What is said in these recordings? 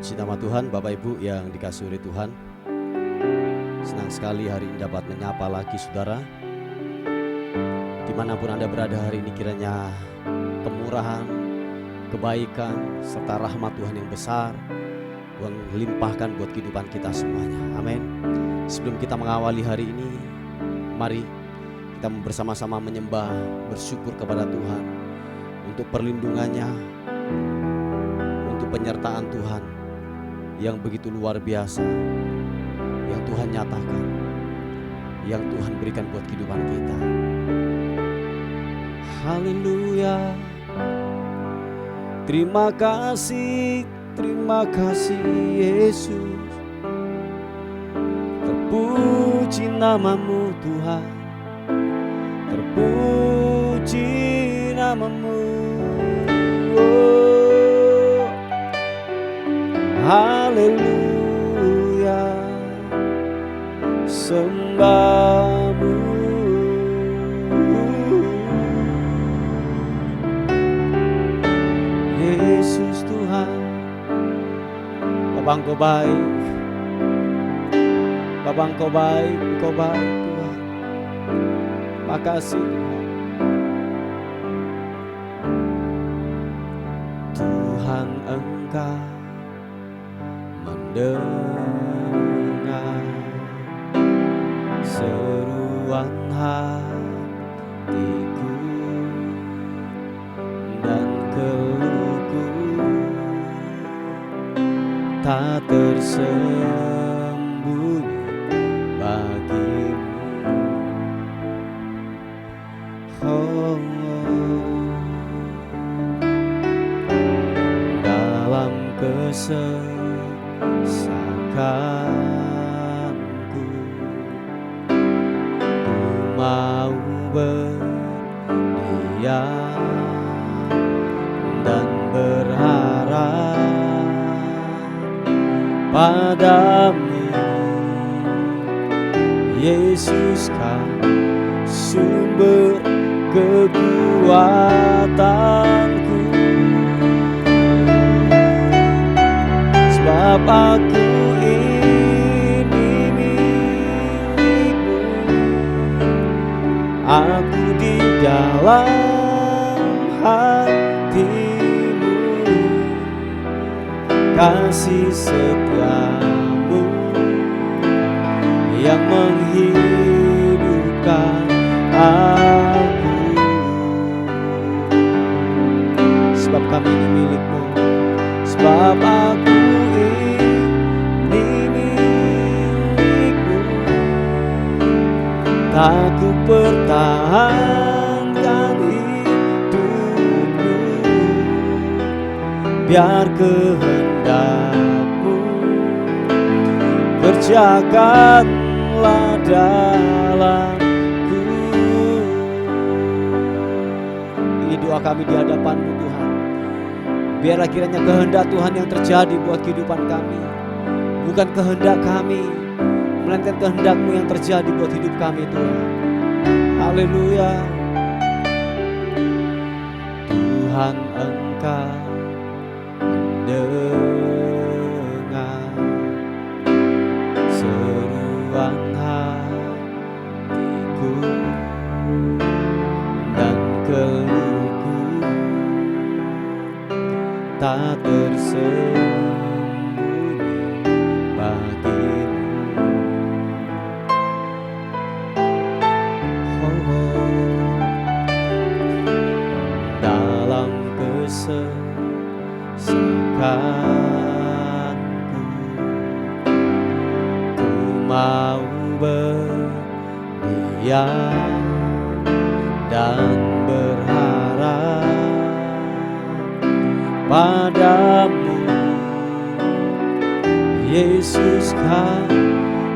Puji nama Tuhan, Bapak Ibu yang dikasihi oleh Tuhan. Senang sekali hari ini dapat menyapa lagi saudara. Dimanapun Anda berada hari ini, kiranya kemurahan, kebaikan, serta rahmat Tuhan yang besar Tuhan limpahkan buat kehidupan kita semuanya. Amin. Sebelum kita mengawali hari ini, mari kita bersama-sama menyembah, bersyukur kepada Tuhan untuk perlindungannya, untuk penyertaan Tuhan yang begitu luar biasa, yang Tuhan nyatakan, yang Tuhan berikan buat kehidupan kita. Haleluya. Terima kasih Yesus. Terpuji namamu Tuhan, terpuji namamu. Haleluya, sembahmu Yesus Tuhan. Bapa Engkau baik, Bapa Engkau baik, Engkau baik Tuhan. Makasih Tuhan, Engkau mendengar seruan hatiku dan keluhku, tak tersembunyi bagimu. Oh, dalam kesesakanku, ku mau berdiam dan berharap padamu, Yesus kan sumber kekuatanku. Sebab aku ini milikmu, aku di dalam hatimu, kasih setiamu yang menghidupkan aku. Sebab kami ini milikmu, sebab aku ini milikmu, tak ku pertahankan hidupku, biar kehendakmu kerjakanlah dalamku. Ini doa kami di hadapan-Mu Tuhan. Biarlah kiranya kehendak Tuhan yang terjadi buat kehidupan kami, bukan kehendak kami, melainkan kehendak-Mu yang terjadi buat hidup kami Tuhan. Haleluya. Tuhan, Engkau mendengar seruan hatiku dan keluhku, tak tersembunyi bagimu. Dalam kesesakanku, ku mau berdiam dan berharap padamu, Yesus kan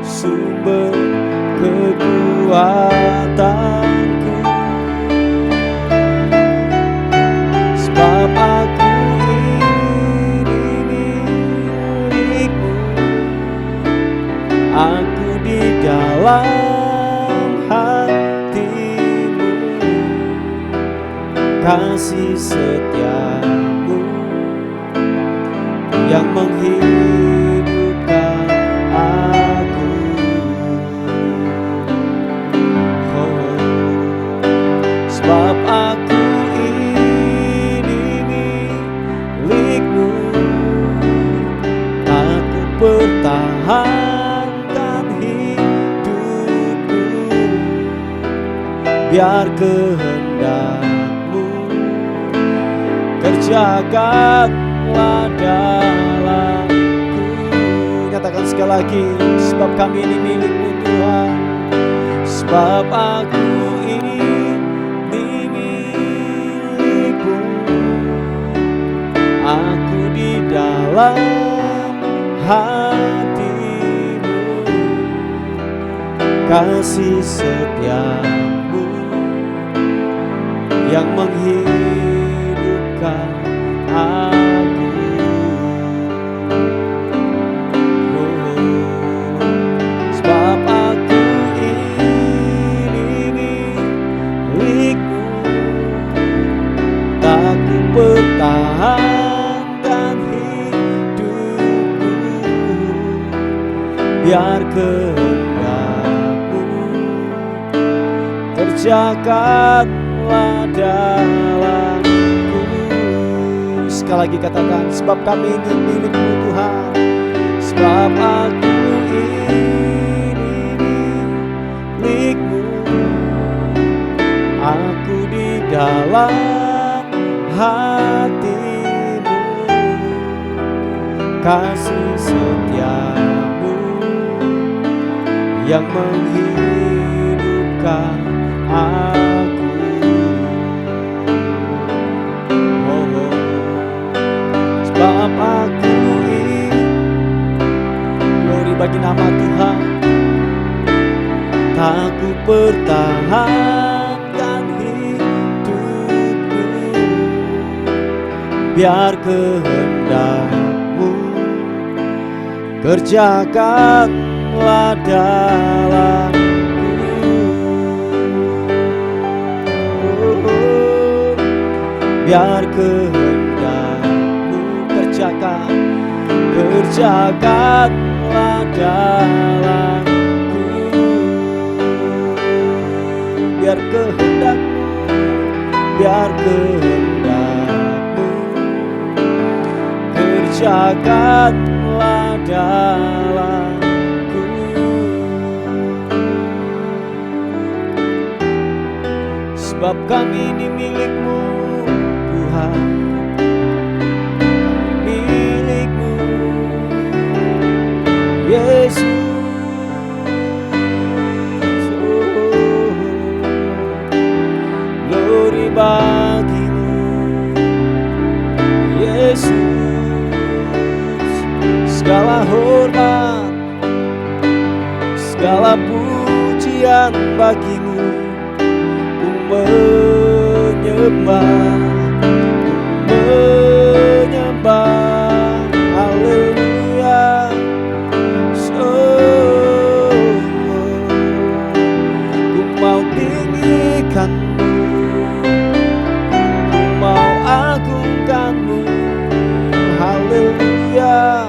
sumber kekuatanku. Sebab aku ini milikmu, aku di dalam hatimu, kasih setiamu yang menghidupkan biar kehendak-Mu kerjakanlah dalamku. Nyatakan sekali lagi, sebab kami ini milik-Mu Tuhan, sebab aku ini milik-Mu. Aku di dalam hati-Mu, kasih setia-Mu yang menghidupkan aku. Sebab aku ini milik-Mu, tak ku pertahankan hidupku, biar kehendak-Mu kerjakanlah dalamku. Sekali lagi katakan, sebab kami ini milik-Mu Tuhan, sebab aku ini milik-Mu. Aku di dalam hati-Mu, kasih setia-Mu yang menghidupkan aku. Sebab aku ini, glory bagi nama Tuhan, tak ku pertahankan hidupku, biar kehendak-Mu kerjakanlah dalamku. Biar kehendak-Mu kerjakanlah dalamku. Biar kehendak-Mu, biar kehendak-Mu kerjakanlah dalamku. Sebab kami ini milik-Mu Tuhan, milik-Mu Yesus. Glory bagi-Mu Yesus. Segala hormat, segala pujian bagi-Mu. Ku menyembah, haleluya. Ku mau tinggikan-Mu, ku mau agungkan-Mu, haleluya.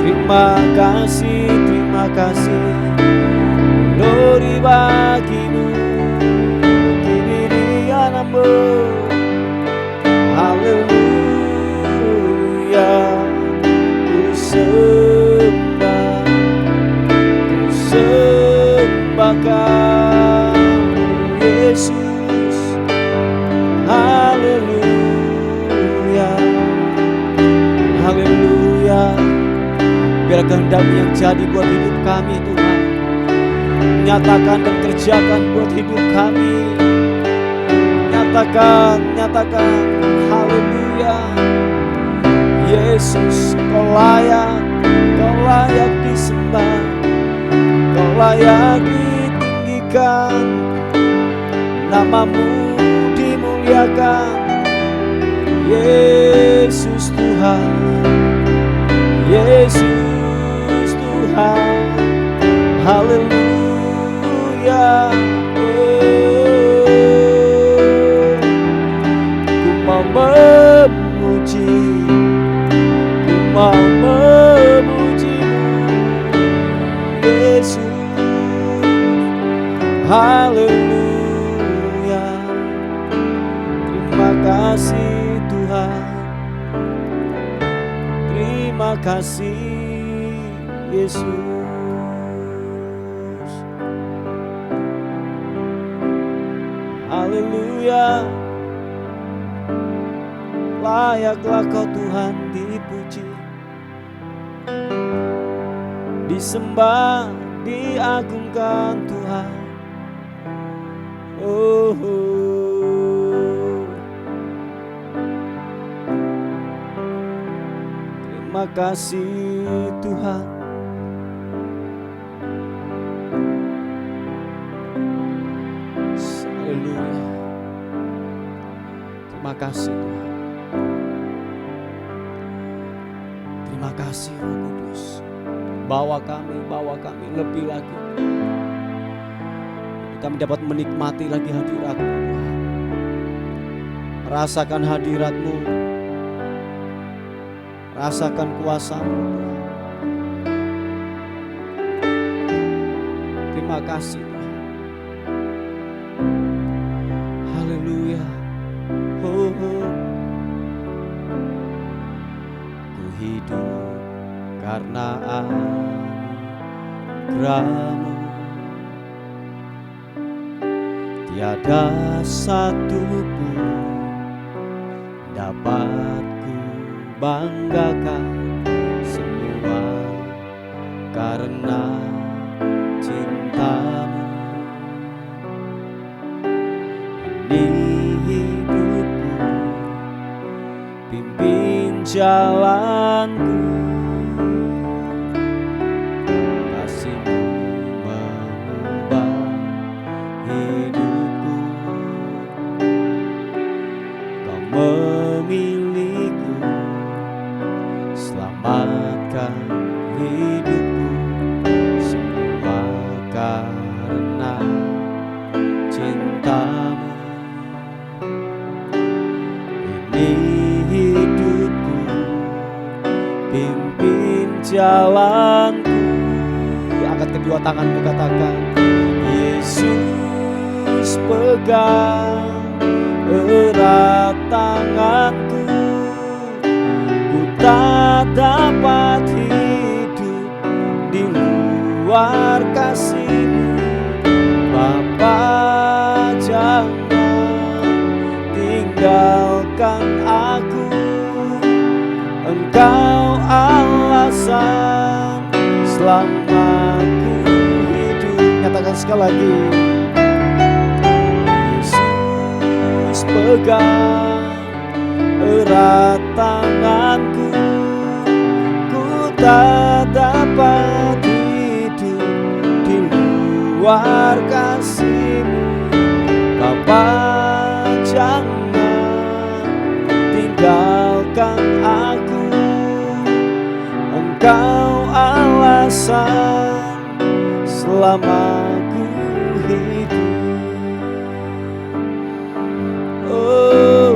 Terima kasih, terima kasih. Glory bagi-Mu, Kibirianamu, haleluya. Ku sembahkan Yesus, haleluya, haleluya. Biar kehendak-Mu yang jadi buat hidup kami Tuhan, nyatakan dan kerjakan buat hidup kami. Nyatakan, haleluya. Yesus, Kau layak disembah, Kau layak ditinggikan, nama-Mu dimuliakan. Yesus Tuhan, Yesus Tuhan, haleluya. Ku mau memuji, ku mau memuji-Mu Yesus, haleluya. Terima kasih Tuhan, terima kasih Yesus. Haleluya. Layaklah Kau Tuhan dipuji, disembah, diagungkan Tuhan. Oh, terima kasih Tuhan. Haleluya. Terima kasih Tuhan. Terima kasih Roh Kudus. Bawa kami lebih lagi. Kami dapat menikmati lagi hadirat-Mu Tuhan. Rasakan hadirat-Mu. Rasakan kuasa-Mu Tuhan. Terima kasih Tuhan. Haleluya. Oh, oh. Ku hidup karena anugerah-Mu. Tiada satu pun dapat ku banggakan, semua karena cinta-Mu. Ini hidupku, pimpin jalanku. Kasih-Mu mengubah hidupku. Kau memilihku, selamatkan hidupku. Semua karena cinta-Mu. Ini hidupku, pimpin jalanku. Angkat kedua tanganmu, katakan, Yesus pegang erat tanganku. Ku tak dapat hidup di luar kasih-Mu. Bapa, jangan tinggalkan aku. Engkau alasan selama ku hidup. Katakan sekali lagi. Yesus pegang erat tanganku. Ku tak dapat hidup di luar kasih-Mu. Bapa, jangan tinggalkan aku. Engkau alasan selama ku hidup. Oh,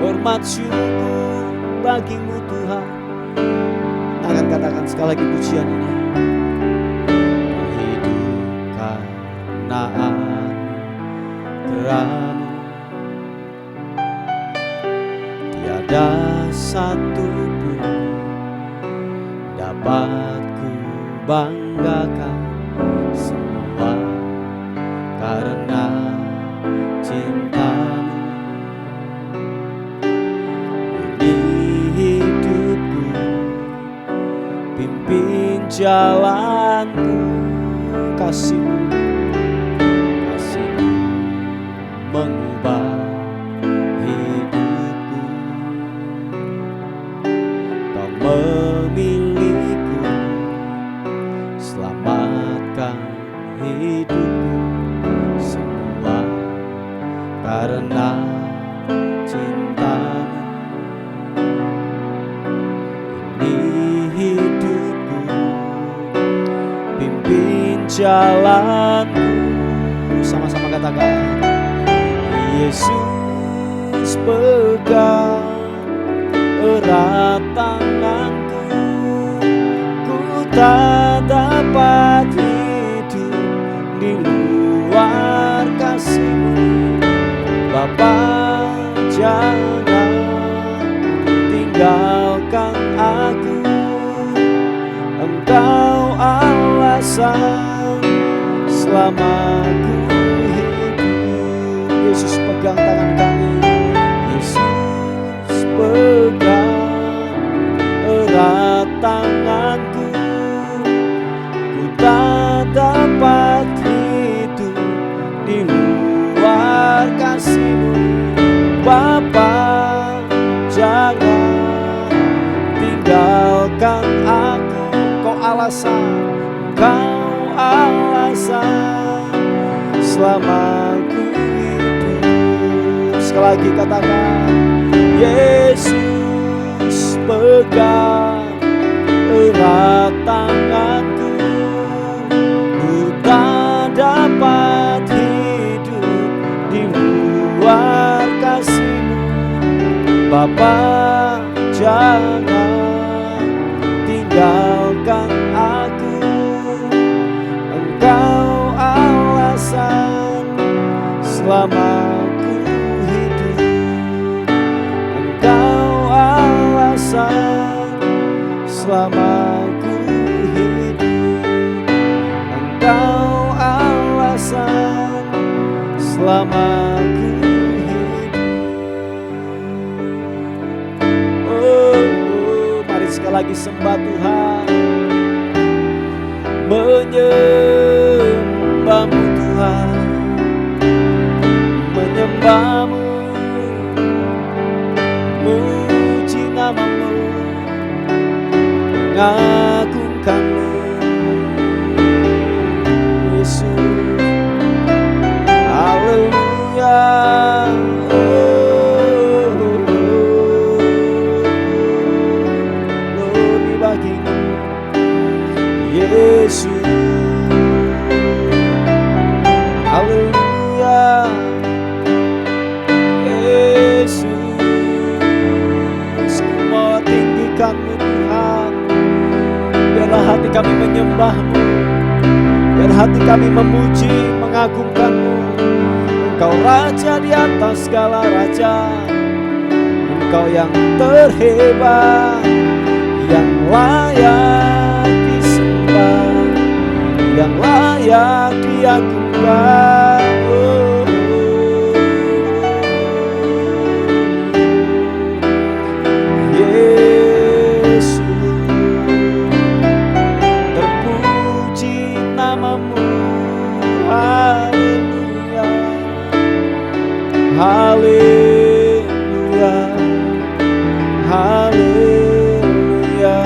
hormat syukur bagi-Mu Tuhan. Akan katakan sekali lagi pujian ini. Ku hidup karena anugerah-Mu. Tiada satu pun dapat ku banggakan, semua karena cinta-Mu. Ini hidupku, pimpin jalanku. Kasih-Mu, kasih-Mu mengubah hidupku. Kau memilihku, selamatkan hidupku. Semua karena cinta-Mu. Ini hidupku, pimpin jalanku. Sama-sama katakan, Yesus pegang erat tanganku. Ku tak dapat hidup di luar kasih-Mu. Bapa, jangan tinggalkan aku. Engkau alasan selama ku di luar kasih-Mu. Bapa, jangan tinggalkan aku. Kau alasan selama ku hidup. Sekali lagi katakan, Yesus pegang erat tanganku, ku tak dapat hidup di luar kasih-Mu. Bapa, jangan tinggalkan aku. Engkau alasan selama ku hidup. Engkau alasan selama ku hidup. Engkau alasan selama ku hidup. Oh, mari sekali lagi sembah Tuhan, menyembah-Mu Tuhan, menyembah-Mu, muji nama-Mu, mengagungkan-Mu. Yesus, haleluya. Glory bagi-Mu, Yesus, haleluya. Yesus, ku mau tinggikan-Mu Tuhan. Biarlah hati kami menyembah-Mu, biar hati kami memuji, mengagungkan-Mu. Engkau Raja di atas segala raja, Engkau yang terhebat, yang layak disembah, yang layak diagungkan. Oh, Yesus, terpuji nama-Mu, haleluya, haleluya, haleluya.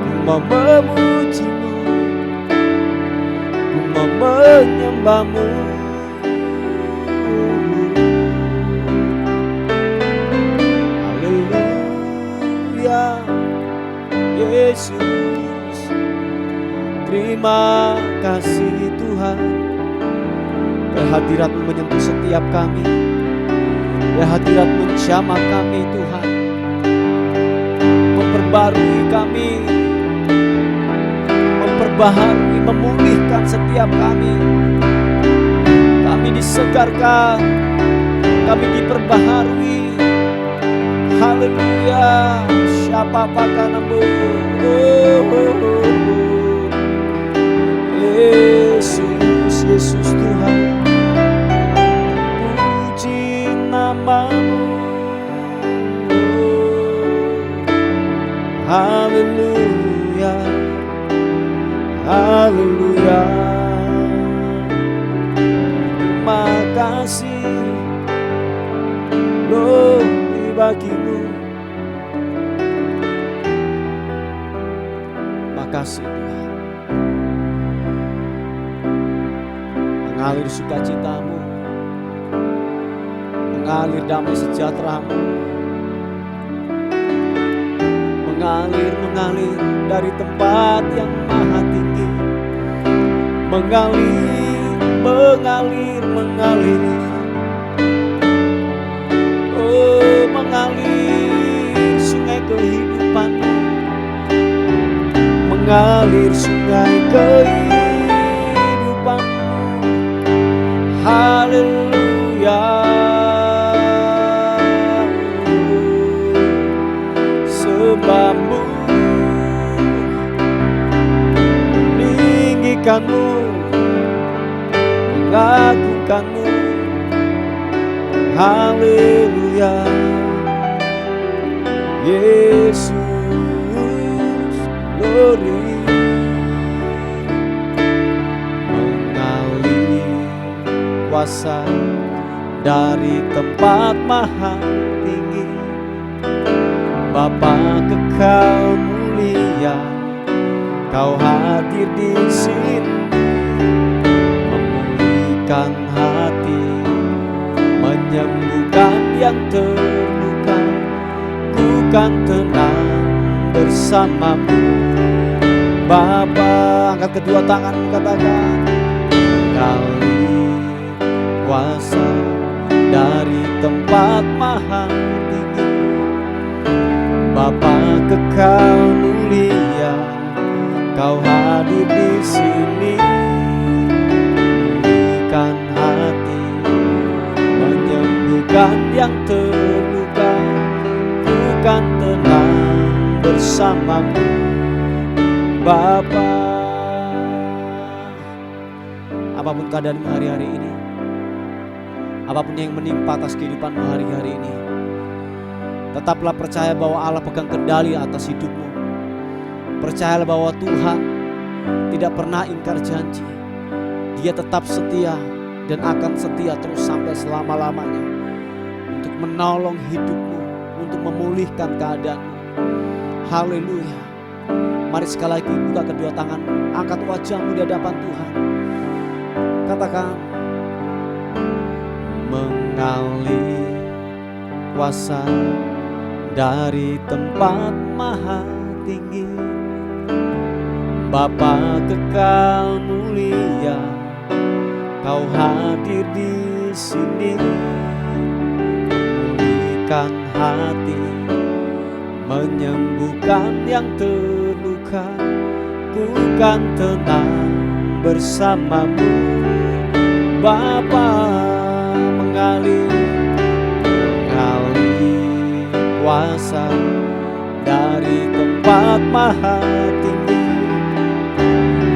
Ku mau memuji-Mu, ku mau menyembah-Mu. Haleluya, Yesus. Terima kasih Tuhan, hadirat-Mu menyentuh setiap kami, hadirat-Mu menjamah kami Tuhan, memperbarui kami, memperbaharui, memulihkan setiap kami. Kami disegarkan, kami diperbaharui. Haleluya, siapa pakanamu, Yesus, Yesus Tuhan, puji nama-Mu. Haleluya, haleluya. Terima kasih glory bagi-Mu. Makasih Tuhan, mengalir sukacita-Mu, mengalir damai sejahtera-Mu, mengalir dari tempat yang maha tinggi, mengalir, oh mengalir sungai kehidupan-Mu, mengalir sungai kehidupan-Mu. Haleluya, sembah-Mu, meninggikan-Mu, mengagungkan-Mu. Haleluya, Yesus, glory. kuasa dari tempat maha tinggi. Bapa kekal mulia, Kau hadir di sini, memulihkan hati, menyembuhkan yang terluka. Ku kan tenang bersamamu. Bapa, angkat kedua tangan, katakan, kali kuasa dari tempat maha tinggi. Bapa kekal mulia, Kau hadir di sini, memulihkan hati, menyembuhkan yang terluka. Ku kan tenang bersamamu, Bapa. Apapun keadaanmu hari-hari ini, apapun yang menimpa atas kehidupanmu hari-hari ini, tetaplah percaya bahwa Allah pegang kendali atas hidupmu. Percayalah bahwa Tuhan tidak pernah ingkar janji. Dia tetap setia dan akan setia terus sampai selama-lamanya untuk menolong hidupmu, untuk memulihkan keadaanmu. Haleluya. Mari sekali lagi buka kedua tanganmu, angkat wajahmu di hadapan Tuhan. Katakan, mengalir kuasa dari tempat maha tinggi. Bapa kekal mulia, Kau hadir di sini, memulihkan hati, menyembuhkan yang terluka. Ku kan tenang bersamamu, Bapa. Mengalir kuasa dari tempat maha tinggi.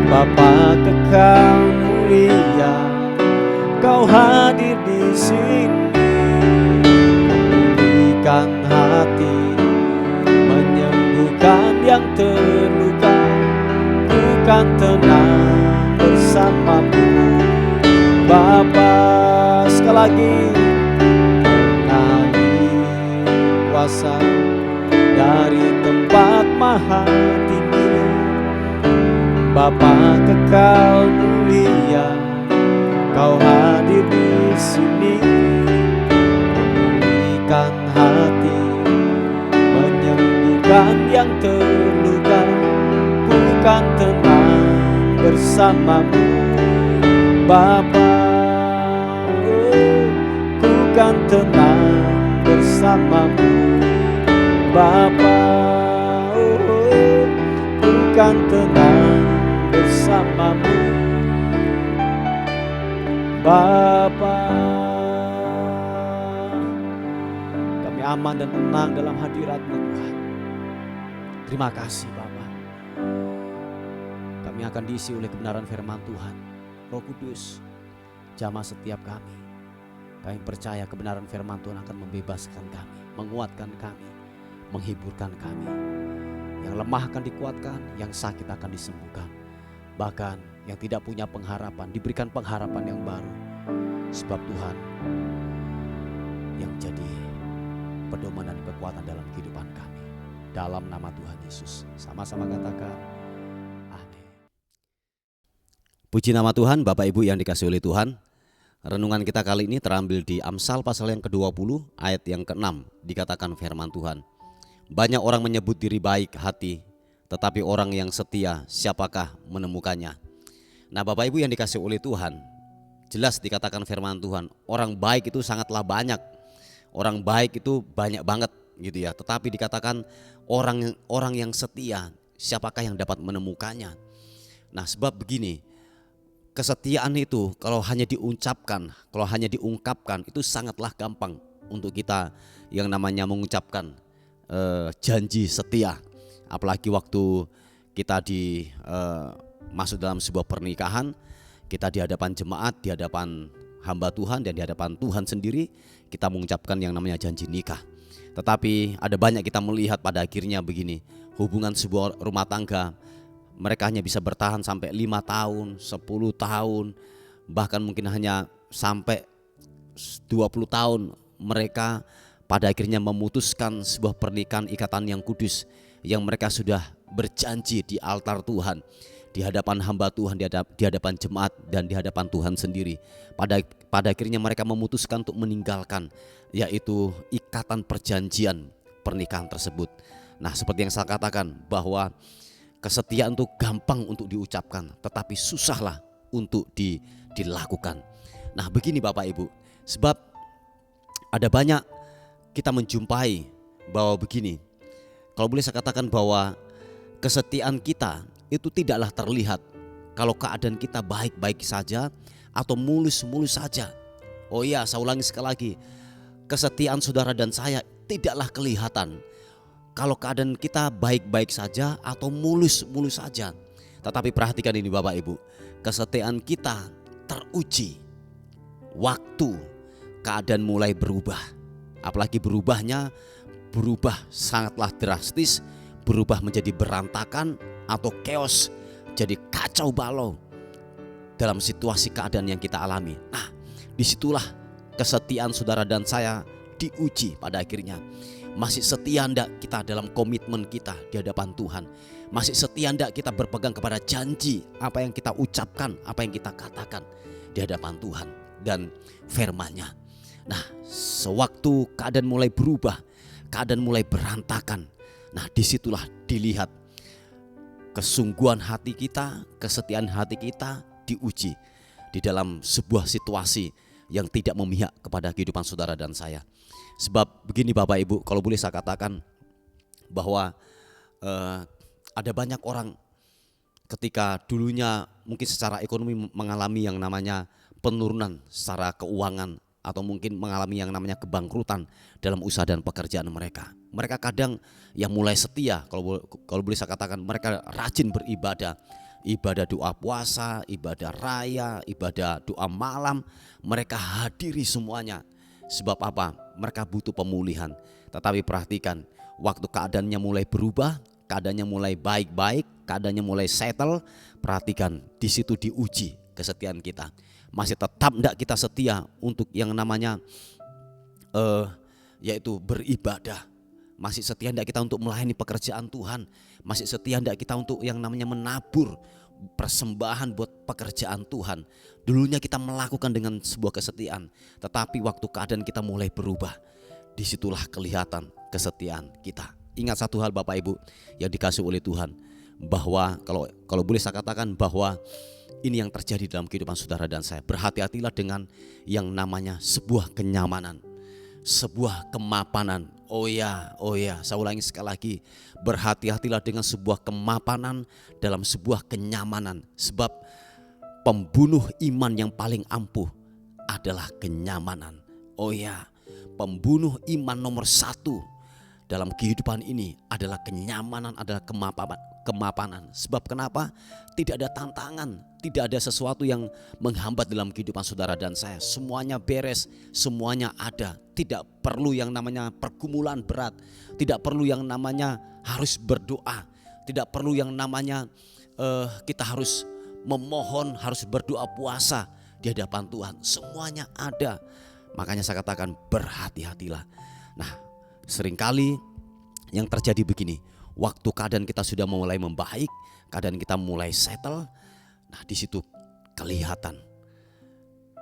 Bapa kekal mulia, Kau hadir di sini, memulihkan hati, menyembuhkan yang terluka. Ku kan tenang bersamamu, Bapa. Sekali lagi, mengalir kuasa dari tempat maha tinggi. Bapa kekal mulia, Kau hadir di sini, memulihkan hati, menyembuhkan yang terluka. Ku kan tenang bersamamu, Bapa. Ku kan tenang bersamamu, Bapa. Ku kan tenang bersamamu, Bapa. Kami aman dan tenang dalam hadirat-Mu, Tuhan. Terima kasih, Bapa. Kami akan diisi oleh kebenaran firman Tuhan. Roh Kudus, jamah setiap kami. Kami percaya kebenaran firman Tuhan akan membebaskan kami, menguatkan kami, menghiburkan kami. Yang lemah akan dikuatkan, yang sakit akan disembuhkan. Bahkan yang tidak punya pengharapan diberikan pengharapan yang baru. Sebab Tuhan yang jadi pedoman dan kekuatan dalam kehidupan kami. Dalam nama Tuhan Yesus, sama-sama katakan amin. Puji nama Tuhan. Bapak Ibu yang dikasihi oleh Tuhan, renungan kita kali ini terambil di Amsal pasal yang ke-20 ayat yang ke-6. Dikatakan firman Tuhan, banyak orang menyebut diri baik hati, tetapi orang yang setia siapakah menemukannya. Nah, Bapak Ibu yang dikasihi oleh Tuhan, jelas dikatakan firman Tuhan, orang baik itu sangatlah banyak. Orang baik itu banyak banget gitu ya. Tetapi dikatakan orang yang setia, siapakah yang dapat menemukannya. Nah, sebab begini, kesetiaan itu kalau hanya diucapkan, kalau hanya diungkapkan itu sangatlah gampang untuk kita yang namanya mengucapkan janji setia. Apalagi waktu kita masuk dalam sebuah pernikahan, kita di hadapan jemaat, di hadapan hamba Tuhan dan di hadapan Tuhan sendiri, kita mengucapkan yang namanya janji nikah. Tetapi ada banyak kita melihat pada akhirnya begini, hubungan sebuah rumah tangga, mereka hanya bisa bertahan sampai 5 tahun, 10 tahun, bahkan mungkin hanya sampai 20 tahun mereka pada akhirnya memutuskan sebuah pernikahan ikatan yang kudus, yang mereka sudah berjanji di altar Tuhan, di hadapan hamba Tuhan, di hadapan jemaat dan di hadapan Tuhan sendiri. Pada akhirnya mereka memutuskan untuk meninggalkan, yaitu ikatan perjanjian pernikahan tersebut. Nah, seperti yang saya katakan bahwa kesetiaan itu gampang untuk diucapkan, tetapi susahlah untuk dilakukan. Nah, begini Bapak Ibu, sebab ada banyak kita menjumpai bahwa begini, kalau boleh saya katakan bahwa kesetiaan kita itu tidaklah terlihat kalau keadaan kita baik-baik saja atau mulus-mulus saja. Oh iya, saya ulangi sekali lagi, kesetiaan saudara dan saya tidaklah kelihatan kalau keadaan kita baik-baik saja atau mulus-mulus saja. Tetapi perhatikan ini Bapak Ibu, kesetiaan kita teruji waktu keadaan mulai berubah. Apalagi berubah sangatlah drastis, berubah menjadi berantakan atau chaos, jadi kacau balau dalam situasi keadaan yang kita alami. Nah, disitulah kesetiaan saudara dan saya diuji pada akhirnya. Masih setia enggak kita dalam komitmen kita di hadapan Tuhan? Masih setia enggak kita berpegang kepada janji, apa yang kita ucapkan, apa yang kita katakan di hadapan Tuhan dan firman-Nya? Nah, sewaktu keadaan mulai berubah, keadaan mulai berantakan, nah disitulah dilihat kesungguhan hati kita, kesetiaan hati kita diuji di dalam sebuah situasi yang tidak memihak kepada kehidupan saudara dan saya. Sebab begini Bapak Ibu, kalau boleh saya katakan bahwa ada banyak orang ketika dulunya mungkin secara ekonomi mengalami yang namanya penurunan secara keuangan, atau mungkin mengalami yang namanya kebangkrutan dalam usaha dan pekerjaan mereka. Mereka kadang yang mulai setia, kalau boleh saya katakan mereka rajin beribadah, ibadah doa puasa, ibadah raya, ibadah doa malam, mereka hadiri semuanya. Sebab apa? Mereka butuh pemulihan. Tetapi perhatikan, waktu keadaannya mulai berubah, keadaannya mulai baik-baik, keadaannya mulai settle, perhatikan di situ diuji kesetiaan kita. Masih tetap tidak kita setia untuk yang namanya yaitu beribadah. Masih setia tidak kita untuk melayani pekerjaan Tuhan. Masih setia tidak kita untuk yang namanya menabur persembahan buat pekerjaan Tuhan. Dulunya kita melakukan dengan sebuah kesetiaan, tetapi waktu keadaan kita mulai berubah, disitulah kelihatan kesetiaan kita. Ingat satu hal Bapak Ibu yang dikasih oleh Tuhan, bahwa kalau boleh saya katakan bahwa ini yang terjadi dalam kehidupan saudara dan saya. Berhati-hatilah dengan yang namanya sebuah kenyamanan, sebuah kemapanan. Oh ya, saya ulangi sekali lagi. Berhati-hatilah dengan sebuah kemapanan dalam sebuah kenyamanan. Sebab pembunuh iman yang paling ampuh adalah kenyamanan. Oh ya, pembunuh iman nomor satu dalam kehidupan ini adalah kenyamanan, adalah kemapanan. Sebab kenapa? Tidak ada tantangan, tidak ada sesuatu yang menghambat dalam kehidupan saudara dan saya. Semuanya beres, semuanya ada. Tidak perlu yang namanya pergumulan berat, tidak perlu yang namanya harus berdoa, tidak perlu yang namanya kita harus memohon, harus berdoa puasa di hadapan Tuhan. Semuanya ada. Makanya saya katakan berhati-hatilah. Nah, seringkali yang terjadi begini, waktu keadaan kita sudah mulai membaik, keadaan kita mulai settle, nah di situ kelihatan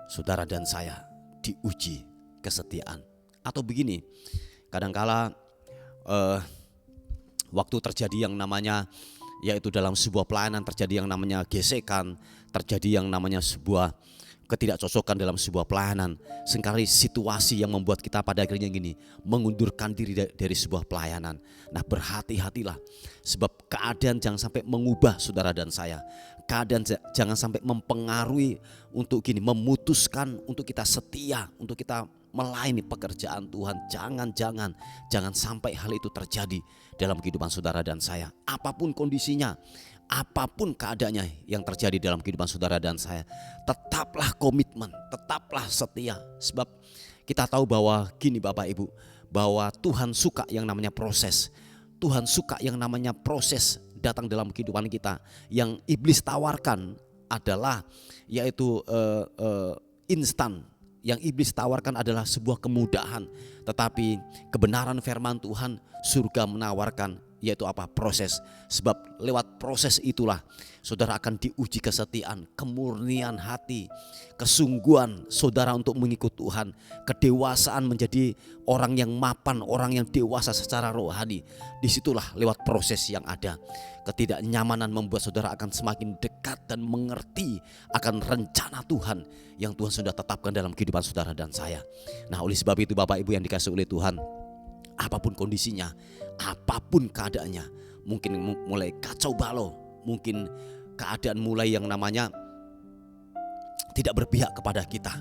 saudara dan saya diuji kesetiaan. Atau begini, kadangkala waktu terjadi yang namanya yaitu dalam sebuah pelayanan terjadi yang namanya gesekan, terjadi yang namanya sebuah ketidakcocokan dalam sebuah pelayanan. Seringkali situasi yang membuat kita pada akhirnya gini, mengundurkan diri dari sebuah pelayanan. Nah, berhati-hatilah, sebab keadaan jangan sampai mengubah saudara dan saya. Keadaan jangan sampai mempengaruhi untuk gini, memutuskan untuk kita setia, untuk kita melayani pekerjaan Tuhan. Jangan sampai hal itu terjadi dalam kehidupan saudara dan saya. Apapun kondisinya, apapun keadaannya yang terjadi dalam kehidupan saudara dan saya, tetaplah komitmen, tetaplah setia. Sebab kita tahu bahwa gini Bapak Ibu, bahwa Tuhan suka yang namanya proses. Tuhan suka yang namanya proses datang dalam kehidupan kita. Yang iblis tawarkan adalah yaitu instan. Yang iblis tawarkan adalah sebuah kemudahan. Tetapi kebenaran firman Tuhan, surga menawarkan, yaitu apa? Proses. Sebab lewat proses itulah saudara akan diuji kesetiaan, kemurnian hati, kesungguhan saudara untuk mengikut Tuhan, kedewasaan menjadi orang yang mapan, orang yang dewasa secara rohani. Disitulah lewat proses yang ada. Ketidaknyamanan membuat saudara akan semakin dekat dan mengerti akan rencana Tuhan yang Tuhan sudah tetapkan dalam kehidupan saudara dan saya. Nah, oleh sebab itu Bapak Ibu yang dikasihi oleh Tuhan, apapun kondisinya, apapun keadaannya, mungkin mulai kacau balau, mungkin keadaan mulai yang namanya tidak berpihak kepada kita.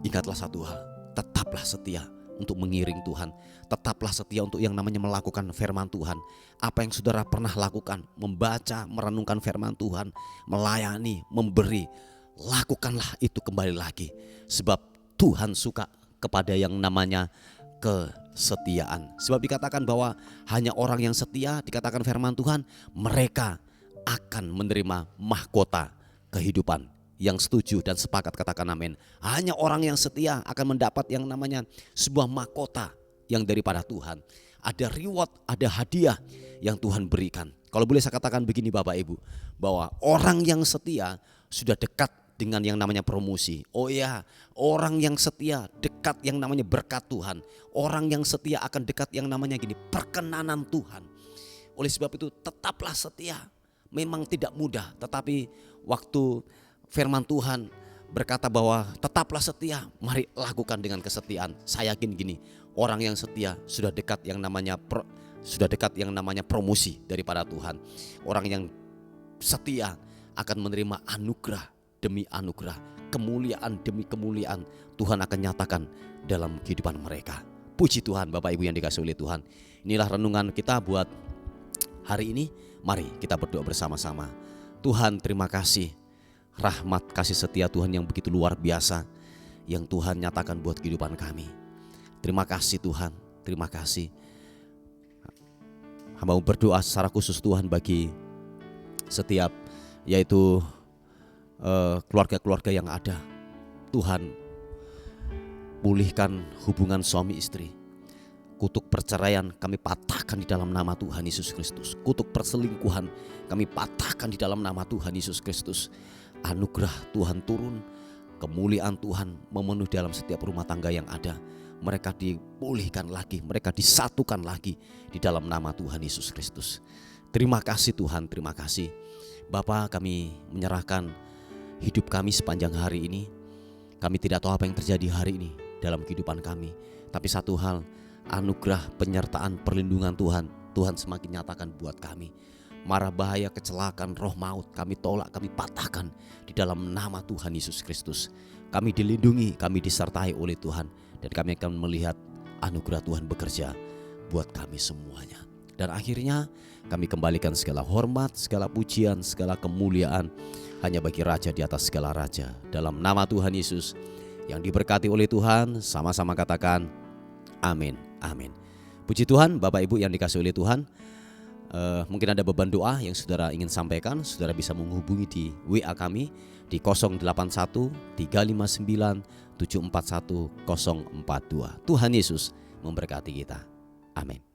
Ingatlah satu hal, tetaplah setia untuk mengiring Tuhan. Tetaplah setia untuk yang namanya melakukan firman Tuhan. Apa yang saudara pernah lakukan, membaca, merenungkan firman Tuhan, melayani, memberi, lakukanlah itu kembali lagi. Sebab Tuhan suka kepada yang namanya kesetiaan. Sebab dikatakan bahwa hanya orang yang setia, dikatakan firman Tuhan, mereka akan menerima mahkota kehidupan. Yang setuju dan sepakat katakan amin. Hanya orang yang setia akan mendapat yang namanya sebuah mahkota yang daripada Tuhan. Ada reward, ada hadiah yang Tuhan berikan. Kalau boleh saya katakan begini Bapak Ibu, bahwa orang yang setia sudah dekat dengan yang namanya promosi. Oh ya, orang yang setia dekat yang namanya berkat Tuhan. Orang yang setia akan dekat yang namanya gini, perkenanan Tuhan. Oleh sebab itu tetaplah setia. Memang tidak mudah, tetapi waktu firman Tuhan berkata bahwa tetaplah setia, mari lakukan dengan kesetiaan. Saya yakin gini, orang yang setia sudah dekat yang namanya promosi daripada Tuhan. Orang yang setia akan menerima anugerah demi anugerah, kemuliaan demi kemuliaan Tuhan akan nyatakan dalam kehidupan mereka. Puji Tuhan Bapak Ibu yang dikasihi oleh Tuhan. Inilah renungan kita buat hari ini. Mari kita berdoa bersama-sama. Tuhan, terima kasih, rahmat kasih setia Tuhan yang begitu luar biasa yang Tuhan nyatakan buat kehidupan kami. Terima kasih Tuhan, terima kasih. Hamba mau berdoa secara khusus Tuhan bagi setiap yaitu keluarga-keluarga yang ada. Tuhan, pulihkan hubungan suami istri. Kutuk perceraian kami patahkan di dalam nama Tuhan Yesus Kristus. Kutuk perselingkuhan kami patahkan di dalam nama Tuhan Yesus Kristus. Anugerah Tuhan turun, kemuliaan Tuhan memenuhi dalam setiap rumah tangga yang ada. Mereka dipulihkan lagi, mereka disatukan lagi di dalam nama Tuhan Yesus Kristus. Terima kasih Tuhan, terima kasih. Bapa, kami menyerahkan hidup kami sepanjang hari ini. Kami tidak tahu apa yang terjadi hari ini dalam kehidupan kami. Tapi satu hal, anugerah, penyertaan, perlindungan Tuhan, Tuhan semakin nyatakan buat kami. Mara bahaya, kecelakaan, roh maut kami tolak, kami patahkan di dalam nama Tuhan Yesus Kristus. Kami dilindungi, kami disertai oleh Tuhan. Dan kami akan melihat anugerah Tuhan bekerja buat kami semuanya. Dan akhirnya kami kembalikan segala hormat, segala pujian, segala kemuliaan hanya bagi Raja di atas segala raja. Dalam nama Tuhan Yesus yang diberkati oleh Tuhan, sama-sama katakan amin, amin. Puji Tuhan, Bapak Ibu yang dikasihi oleh Tuhan. Mungkin ada beban doa yang saudara ingin sampaikan, saudara bisa menghubungi di WA kami di 081 359 741 042. Tuhan Yesus memberkati kita. Amin.